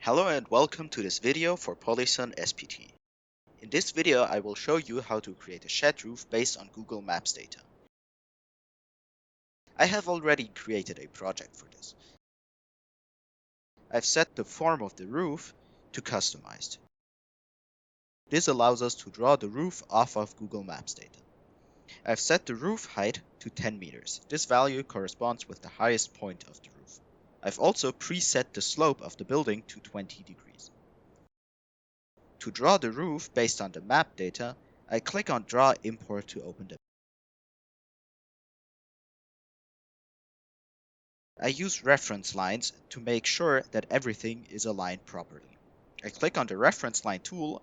Hello and welcome to this video for Polysun SPT. In this video I will show you how to create a shed roof based on Google Maps data. I have already created a project for this. I've set the form of the roof to customized. This allows us to draw the roof off of Google Maps data. I've set the roof height to 10 meters. This value corresponds with the highest point of the roof. I've also preset the slope of the building to 20 degrees. To draw the roof based on the map data, I click on Draw Import to open the. I use reference lines to make sure that everything is aligned properly. I click on the reference line tool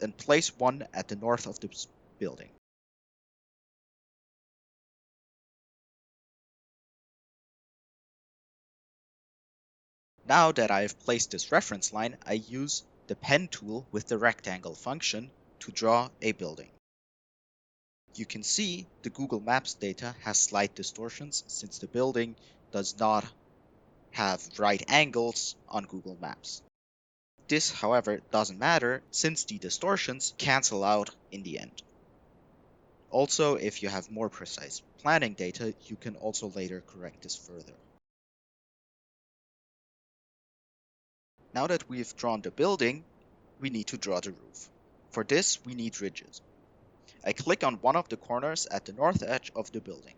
and place one at the north of the building. Now that I have placed this reference line, I use the pen tool with the rectangle function to draw a building. You can see the Google Maps data has slight distortions since the building does not have right angles on Google Maps. This, however, doesn't matter since the distortions cancel out in the end. Also, if you have more precise planning data, you can also later correct this further. Now that we've drawn the building, we need to draw the roof. For this, we need ridges. I click on one of the corners at the north edge of the building.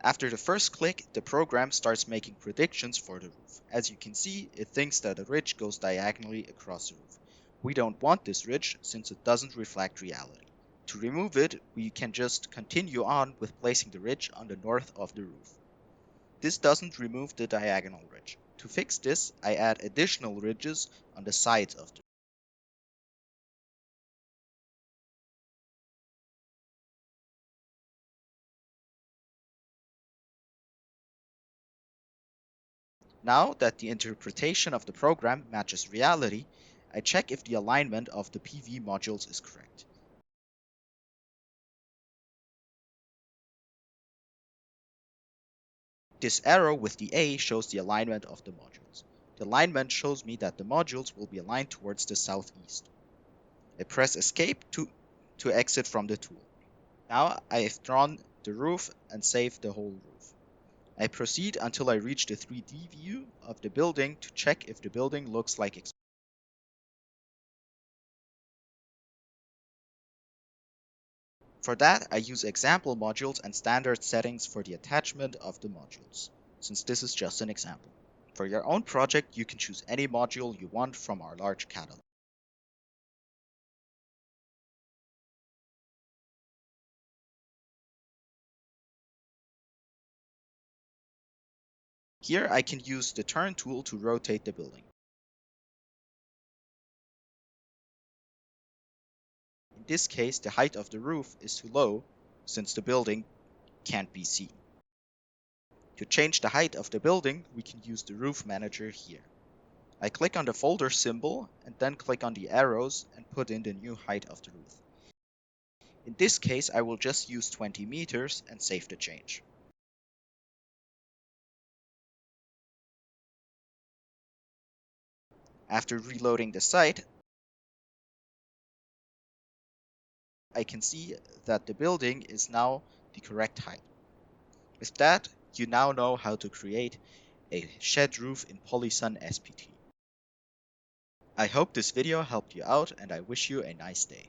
After the first click, the program starts making predictions for the roof. As you can see, it thinks that a ridge goes diagonally across the roof. We don't want this ridge since it doesn't reflect reality. To remove it, we can just continue on with placing the ridge on the north of the roof. This doesn't remove the diagonal ridge. To fix this, I add additional ridges on the sides of the roof. Now that the interpretation of the program matches reality, I check if the alignment of the PV modules is correct. This arrow with the A shows the alignment of the modules. The alignment shows me that the modules will be aligned towards the southeast. I press Escape to exit from the tool. Now I have drawn the roof and saved the whole roof. I proceed until I reach the 3D view of the building to check if the building looks like expected. For that, I use example modules and standard settings for the attachment of the modules, since this is just an example. For your own project, you can choose any module you want from our large catalog. Here I can use the turn tool to rotate the building. In this case, the height of the roof is too low since the building can't be seen. To change the height of the building, we can use the roof manager here. I click on the folder symbol and then click on the arrows and put in the new height of the roof. In this case, I will just use 20 meters and save the change. After reloading the site, I can see that the building is now the correct height. With that, you now know how to create a shed roof in Polysun SPT. I hope this video helped you out and I wish you a nice day.